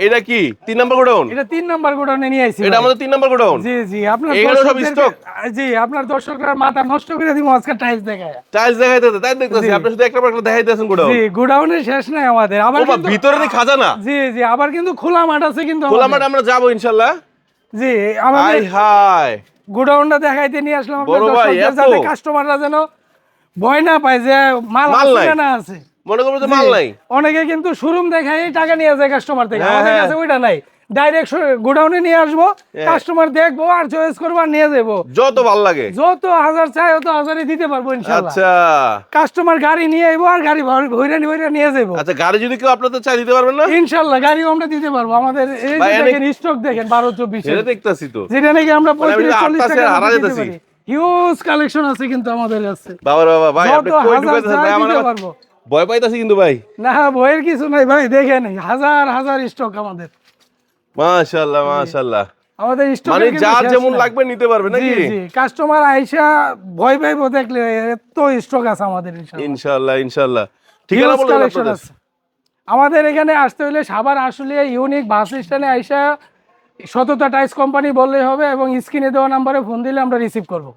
এটা কি 3 number godown? এটা 3 নাম্বার গোডাউনে নিয়ে আইছি। এটা আমাদের 3 নাম্বার গোডাউন। জি জি, আপনার এখানে সব স্টক। জি, আপনার দর্শকরা মাথা নষ্ট করে দিব আজকে টাইলস দেখায়। টাইলস দেখাইতে তাই দেখতেছি আপনি শুধু একটা একটা দেখাইতেছেন গোডাউন। জি, গোডাউনের শেষ নাই আমাদের। আবার কিন্তু ভিতরে নি খাজানা। জি জি, আবার কিন্তু খোলা মাঠ আছে কিন্তু খোলা মাঠে আমরা যাব ইনশাআল্লাহ। জি, আমাদের হাই হাই গোডাউনটা দেখাইতে নিয়ে আসলাম আপনাদের বড় ভাই, দর্শকদের, এত? যাতে কাস্টমাররা যেন ভয় না পায় যে মাল আছে না আছে। মনে করবো যে মাল নাই। অনেকে কিন্তু শোরুম দেখাই টাকা নিয়ে যায় কাস্টমার থেকে, হ্যাঁ, আমাদের হ্যাঁ। কাছে ওইটা নাই। ডাইরেক্ট গোডাউনে নিয়ে আসবো, কাস্টমার দেখবো আর চয়েস করবো আর নিয়ে যাবো। যত ভাল লাগে যত হাজার চাই অত হাজারই দিতে পারবো ইনশাআল্লাহ। আচ্ছা কাস্টমার গাড়ি নিয়ে আইবো আর গাড়ি ভইরা নিয়ে যাবো। আচ্ছা, গাড়ি যদি কেউ আপনাদের চাই দিতে পারবেন না? ইনশাআল্লাহ গাড়িও আমরা দিতে পারবো। আমাদের এই ভাই, যে দেখেন স্টক দেখেন 12-24 এটা দেখতাছি তো। যেটা নাকি আমরা মানে আমি 35-40 আটটা টাকা হারা দিতে যেতেছি। পারি। হিউজ কালেকশন আছে কিন্তু আমাদের কাছে। বাবা ভাই, আপনি যত কই হাজার ঢুকাইতেছেন চাই ভাই? আমার দিতে আবার পারবো। ভয় পাইতাছি কিন্তু ভাই। না ভয়ের কিছু নাই ভাই, দেখেন হাজার হাজার স্টক আমাদের। মাশাআল্লাহ মাশাআল্লাহ। আমাদের স্টক মানে যার যেমন লাগবে নিতে পারবে নাকি? জি জি, কাস্টমার আইসা ভয় পাইবো দেখলে এত স্টক আছে আমাদের ইনশাআল্লাহ। ইনশাআল্লাহ ইনশাআল্লাহ। ঠিকানা বলুন কালেকশন আপনাদের। আছে আমাদের এখানে। আসতে হলে সাভার আসলে ইউনিক বাস স্ট্যান্ডে আইসা সততা টাইলস কোম্পানি বললেই হবে, এবং স্ক্রিনে দেওয়া নাম্বারে ফোন দিলে আমরা রিসিভ করব।